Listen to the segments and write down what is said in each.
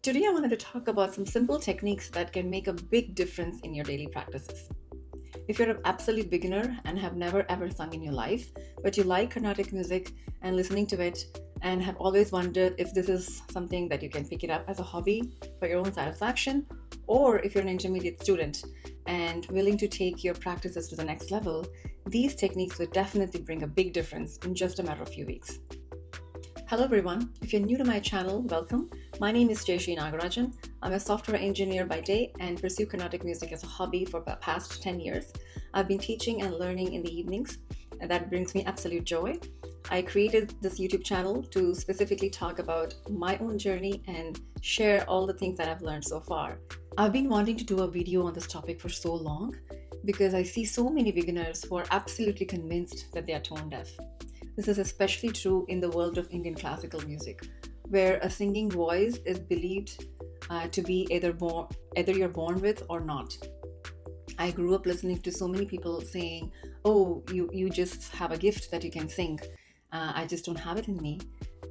Today, I wanted to talk about some simple techniques that can make a big difference in your daily practices. If you're an absolute beginner and have never ever sung in your life, but you like Carnatic music and listening to it, and have always wondered if this is something that you can pick it up as a hobby for your own satisfaction, or if you're an intermediate student and willing to take your practices to the next level, these techniques will definitely bring a big difference in just a matter of few weeks. Hello everyone, if you're new to my channel, welcome. My name is Jayshree Nagarajan. I'm a software engineer by day and pursue Carnatic music as a hobby for the past 10 years. I've been teaching and learning in the evenings, and that brings me absolute joy. I created this YouTube channel to specifically talk about my own journey and share all the things that I've learned so far. I've been wanting to do a video on this topic for so long because I see so many beginners who are absolutely convinced that they are tone deaf. This is especially true in the world of Indian classical music, where a singing voice is believed to be either you're born with or not. I grew up listening to so many people saying, "Oh, you just have a gift that you can sing. I just don't have it in me."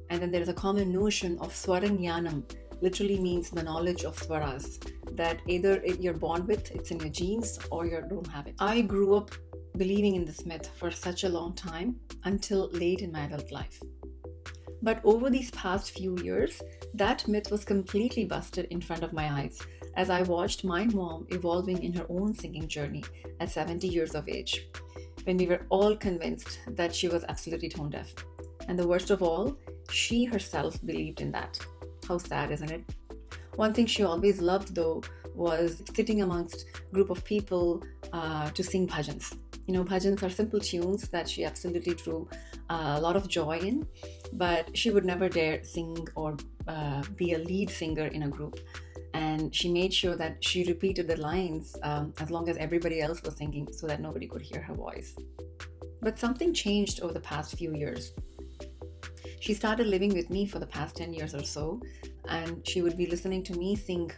And then there is a common notion of swarangyanam, literally means the knowledge of swaras, that either you're born with, it's in your genes, or you don't have it. I grew up believing in this myth for such a long time until late in my adult life. But over these past few years, that myth was completely busted in front of my eyes as I watched my mom evolving in her own singing journey at 70 years of age, when we were all convinced that she was absolutely tone deaf. And the worst of all, she herself believed in that. How sad, isn't it? One thing she always loved, though, was sitting amongst a group of people to sing bhajans. Bhajans are simple tunes that she absolutely drew a lot of joy in, but she would never dare sing or be a lead singer in a group. And she made sure that she repeated the lines as long as everybody else was singing so that nobody could hear her voice. But something changed over the past few years. She started living with me for the past 10 years or so, and she would be listening to me sing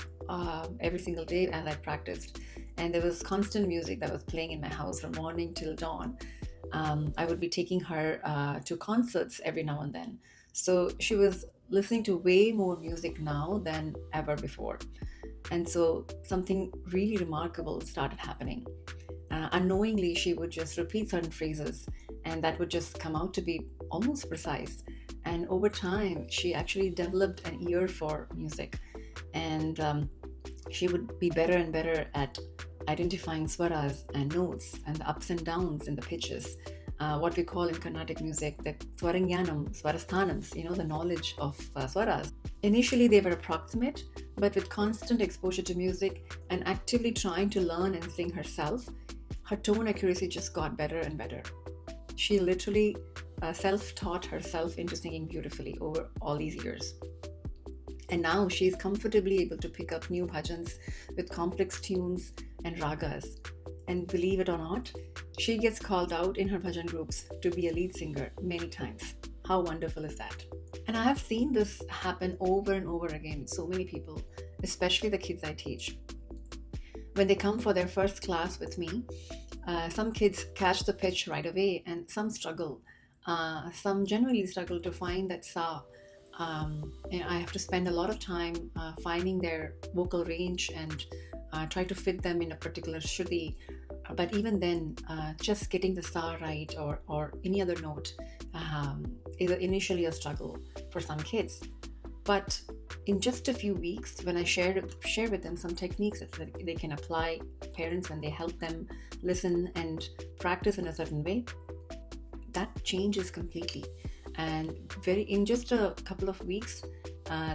every single day as I practiced. And there was constant music that was playing in my house from morning till dawn. I would be taking her to concerts every now and then. So she was listening to way more music now than ever before. And so something really remarkable started happening. Unknowingly, she would just repeat certain phrases, and that would just come out to be almost precise. And over time, she actually developed an ear for music, and she would be better and better at identifying swaras and notes and the ups and downs in the pitches. What we call in Carnatic music the swarangyanam, swarasthanams, the knowledge of swaras. Initially, they were approximate, but with constant exposure to music and actively trying to learn and sing herself, her tone accuracy just got better and better. She literally self-taught herself into singing beautifully over all these years. And now she's comfortably able to pick up new bhajans with complex tunes and ragas. And believe it or not, she gets called out in her bhajan groups to be a lead singer many times. How wonderful is that? And I have seen this happen over and over again with so many people, especially the kids I teach. When they come for their first class with me, some kids catch the pitch right away and some struggle. Some genuinely struggle to find that sa. I have to spend a lot of time finding their vocal range and try to fit them in a particular shruti. But even then, just getting the sa right or any other note is initially a struggle for some kids. But in just a few weeks, when I share with them some techniques that they can apply, parents, when they help them listen and practice in a certain way, that changes completely. And in just a couple of weeks,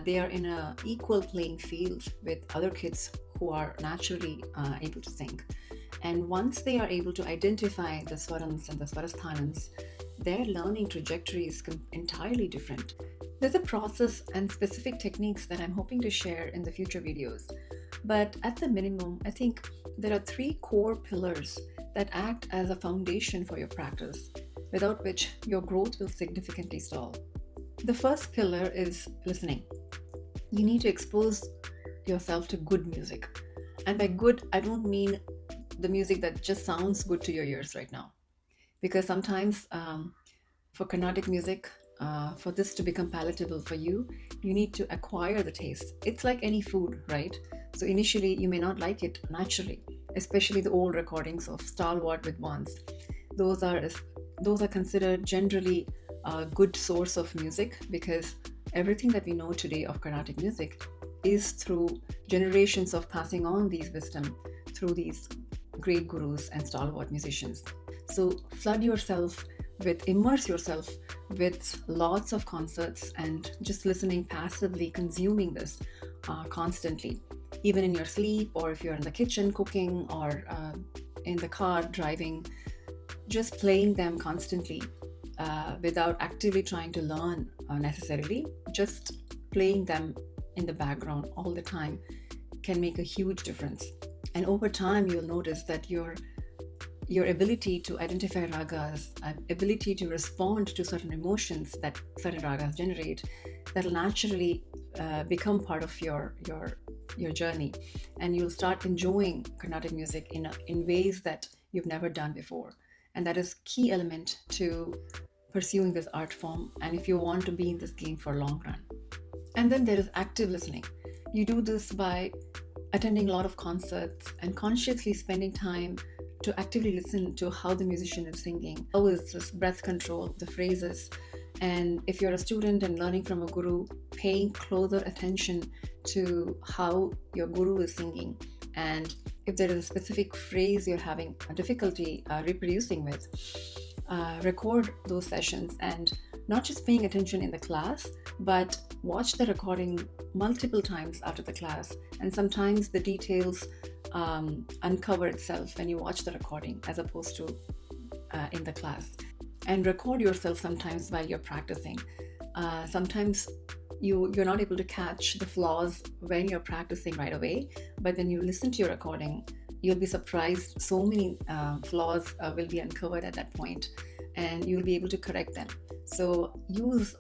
they are in an equal playing field with other kids who are naturally able to sing. And once they are able to identify the swarams and the swarasthanams, their learning trajectory is entirely different. There's a process and specific techniques that I'm hoping to share in the future videos. But at the minimum, I think there are 3 core pillars that act as a foundation for your practice, without which your growth will significantly stall. The first pillar is listening. You need to expose yourself to good music. And by good, I don't mean the music that just sounds good to your ears right now. Because sometimes for Carnatic music, for this to become palatable for you, you need to acquire the taste. It's like any food, right? So initially, you may not like it naturally, especially the old recordings of stalwart with wands. Those are those are considered generally a good source of music because everything that we know today of Carnatic music is through generations of passing on these wisdom through these great gurus and stalwart musicians. So immerse yourself with lots of concerts and just listening passively, consuming this constantly, even in your sleep, or if you're in the kitchen cooking, or in the car driving, just playing them constantly without actively trying to learn necessarily, just playing them in the background all the time can make a huge difference. And over time, you'll notice that your ability to identify ragas, ability to respond to certain emotions that certain ragas generate, that'll naturally become part of your journey, and you'll start enjoying Carnatic music in ways that you've never done before. And that is key element to pursuing this art form, and if you want to be in this game for a long run. And then there is active listening. You do this by attending a lot of concerts and consciously spending time to actively listen to how the musician is singing. How is this breath control, the phrases? And if you're a student and learning from a guru, paying closer attention to how your guru is singing. And if there is a specific phrase you're having a difficulty reproducing with, record those sessions, and not just paying attention in the class, but watch the recording multiple times after the class. And sometimes the details uncover itself when you watch the recording as opposed to in the class. And record yourself sometimes while you're practicing. Sometimes you're not able to catch the flaws when you're practicing right away, but when you listen to your recording, you'll be surprised. So many flaws will be uncovered at that point, and you'll be able to correct them. So use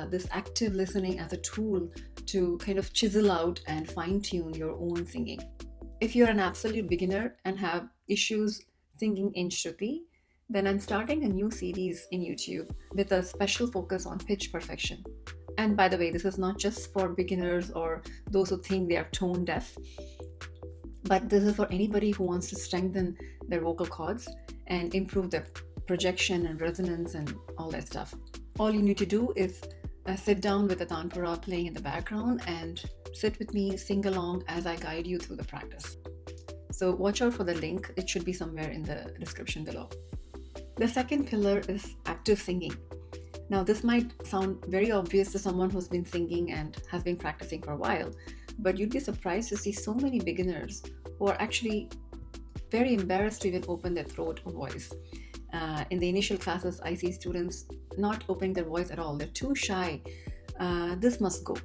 this active listening as a tool to kind of chisel out and fine-tune your own singing. If you're an absolute beginner and have issues singing in Shruti, then I'm starting a new series in YouTube with a special focus on pitch perfection. And by the way, this is not just for beginners or those who think they are tone deaf, but this is for anybody who wants to strengthen their vocal cords and improve their projection and resonance and all that stuff. All you need to do is sit down with the tanpura playing in the background and sit with me, sing along as I guide you through the practice. So watch out for the link. It should be somewhere in the description below. The second pillar is active singing. Now, this might sound very obvious to someone who's been singing and has been practicing for a while, but you'd be surprised to see so many beginners who are actually very embarrassed to even open their throat or voice. In the initial classes, I see students not opening their voice at all. They're too shy. This must go.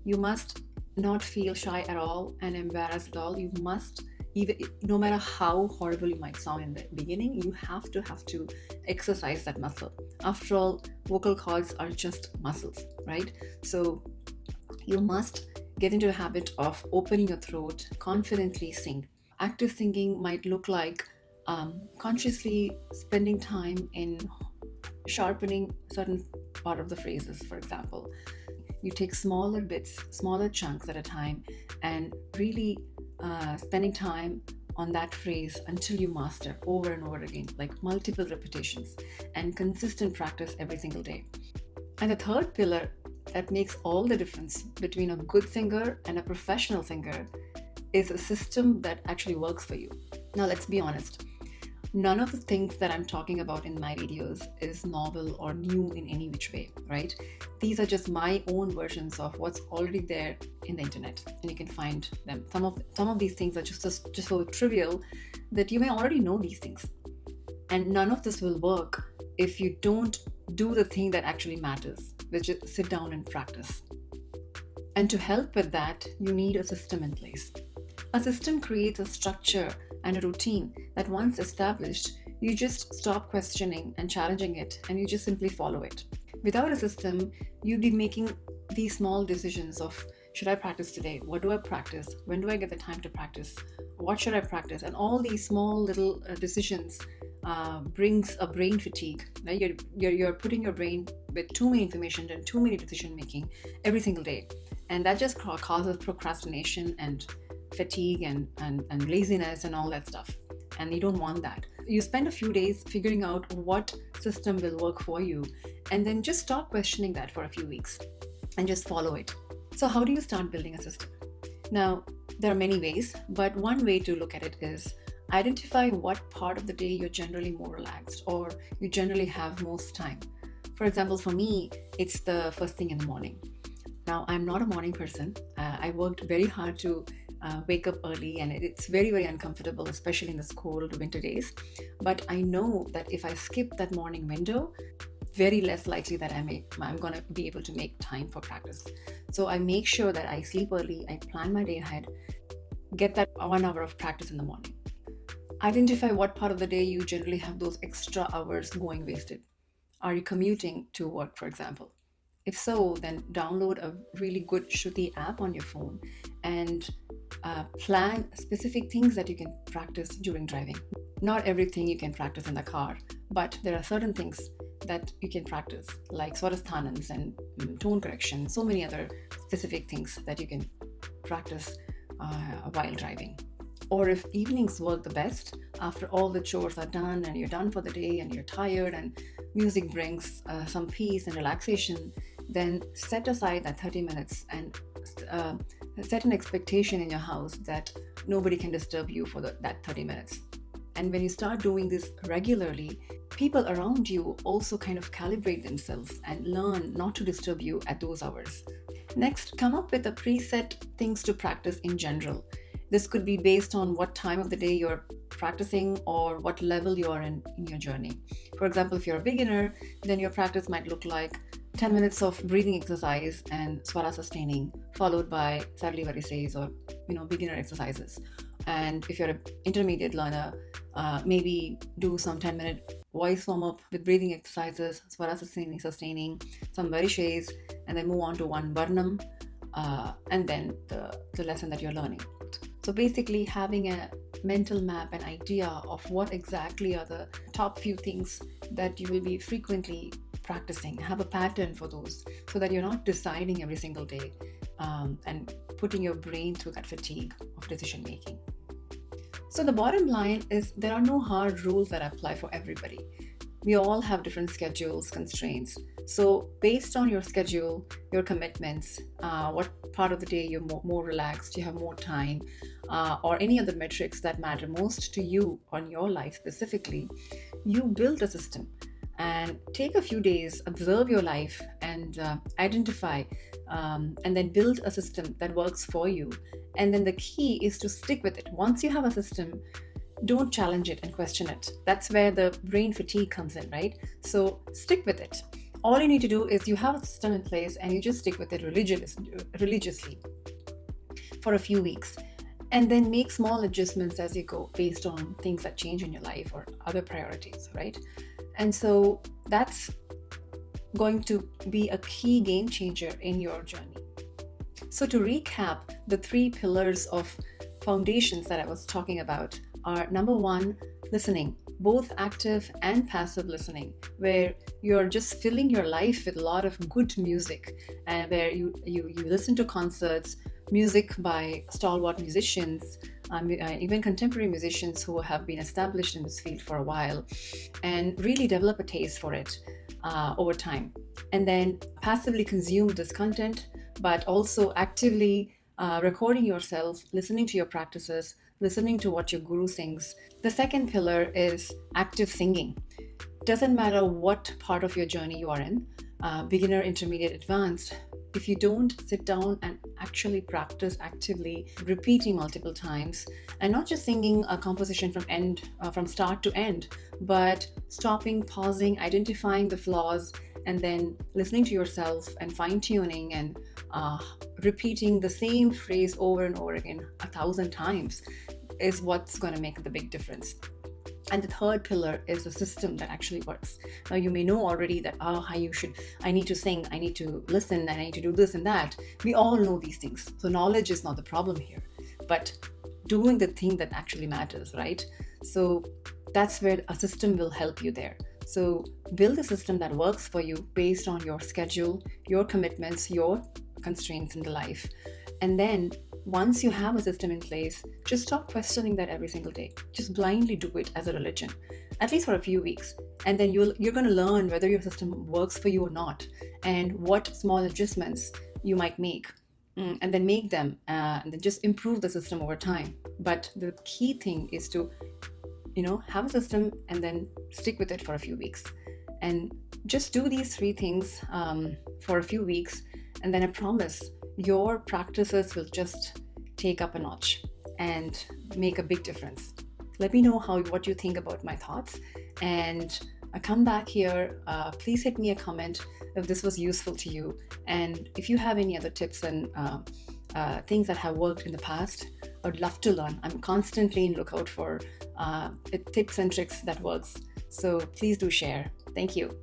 You must not feel shy at all and embarrassed at all. You must, even no matter how horrible you might sound in the beginning, you have to exercise that muscle. After all, vocal cords are just muscles, right? So you must get into a habit of opening your throat, confidently sing. Active singing might look like consciously spending time in sharpening certain part of the phrases. For example, you take smaller bits, smaller chunks at a time, and really spending time on that phrase until you master over and over again, like multiple repetitions and consistent practice every single day. And the third pillar that makes all the difference between a good singer and a professional singer is a system that actually works for you. Now, let's be honest. None of the things that I'm talking about in my videos is novel or new in any which way, right? These are just my own versions of what's already there in the internet, and you can find them. Some of these things are just so trivial that you may already know these things. And none of this will work if you don't do the thing that actually matters, which is sit down and practice. And to help with that, you need a system in place. A system creates a structure and a routine that once established, you just stop questioning and challenging it, and you just simply follow it. Without a system, you'd be making these small decisions of, should I practice today? What do I practice? When do I get the time to practice? What should I practice? And all these small little decisions brings a brain fatigue. Right? You're putting your brain with too many information and too many decision making every single day. And that just causes procrastination and fatigue and laziness and all that stuff. And you don't want that. You spend a few days figuring out what system will work for you, and then just stop questioning that for a few weeks and just follow it. So how do you start building a system? Now, there are many ways, but one way to look at it is identify what part of the day you're generally more relaxed or you generally have most time. For example, for me, it's the first thing in the morning. Now, I'm not a morning person. I worked very hard to wake up early, and it's very, very uncomfortable, especially in this cold winter days. But I know that if I skip that morning window, very less likely that I'm going to be able to make time for practice. So I make sure that I sleep early, I plan my day ahead, get that 1 hour of practice in the morning. Identify what part of the day you generally have those extra hours going wasted. Are you commuting to work, for example? If so, then download a really good Shruti app on your phone and plan specific things that you can practice during driving. Not everything you can practice in the car, but there are certain things that you can practice, like swarasthanams and tone correction, so many other specific things that you can practice while driving. Or if evenings work the best, after all the chores are done and you're done for the day and you're tired and music brings some peace and relaxation, then set aside that 30 minutes and set an expectation in your house that nobody can disturb you for that 30 minutes. And when you start doing this regularly, people around you also kind of calibrate themselves and learn not to disturb you at those hours. Next, come up with a preset things to practice in general. This could be based on what time of the day you're practicing or what level you are in your journey. For example, if you're a beginner, then your practice might look like 10 minutes of breathing exercise and swara sustaining, followed by sarli varises or beginner exercises. And if you're an intermediate learner, maybe do some 10-minute voice warm-up with breathing exercises, swara sustaining, some varises, and then move on to one varnam, and then the lesson that you're learning. So basically having a mental map, an idea of what exactly are the top few things that you will be frequently practicing, have a pattern for those so that you're not deciding every single day and putting your brain through that fatigue of decision making. So the bottom line is there are no hard rules that apply for everybody. We all have different schedules, constraints. So based on your schedule, your commitments, what part of the day you're more relaxed, you have more time, or any other metrics that matter most to you on your life specifically, you build a system and take a few days, observe your life and identify and then build a system that works for you. And then the key is to stick with it. Once you have a system, don't challenge it and question it. That's where the brain fatigue comes in, right? So stick with it. All you need to do is you have a system in place and you just stick with it religiously for a few weeks, and then make small adjustments as you go based on things that change in your life or other priorities, right? And so that's going to be a key game changer in your journey. So to recap, the 3 pillars of foundations that I was talking about are: number 1, listening, both active and passive listening, where you're just filling your life with a lot of good music, and where you listen to concerts, music by stalwart musicians, even contemporary musicians who have been established in this field for a while, and really develop a taste for it over time. And then passively consume this content, but also actively recording yourself, listening to your practices, listening to what your guru sings. The second pillar is active singing. Doesn't matter what part of your journey you are in, beginner, intermediate, advanced, if you don't sit down and actually practice actively, repeating multiple times, and not just singing a composition from start to end, but stopping, pausing, identifying the flaws, and then listening to yourself and fine-tuning and repeating the same phrase over and over again 1,000 times is what's going to make the big difference. And the third pillar is a system that actually works. Now you may know already that I need to sing, I need to listen, and I need to do this and that. We all know these things. So knowledge is not the problem here, but doing the thing that actually matters, right? So that's where a system will help you there. So build a system that works for you based on your schedule, your commitments, your constraints in the life. And then once you have a system in place, just stop questioning that every single day. Just blindly do it as a religion, at least for a few weeks. And then you're going to learn whether your system works for you or not, and what small adjustments you might make. And then make them, and then just improve the system over time. But the key thing is to have a system and then stick with it for a few weeks, and just do these three things for a few weeks, and then I promise your practices will just take up a notch and make a big difference. Let me know what you think about my thoughts, and come back here. Please hit me a comment if this was useful to you, and if you have any other tips and things that have worked in the past, I'd love to learn. I'm constantly in lookout for tips and tricks that works. So please do share. Thank you.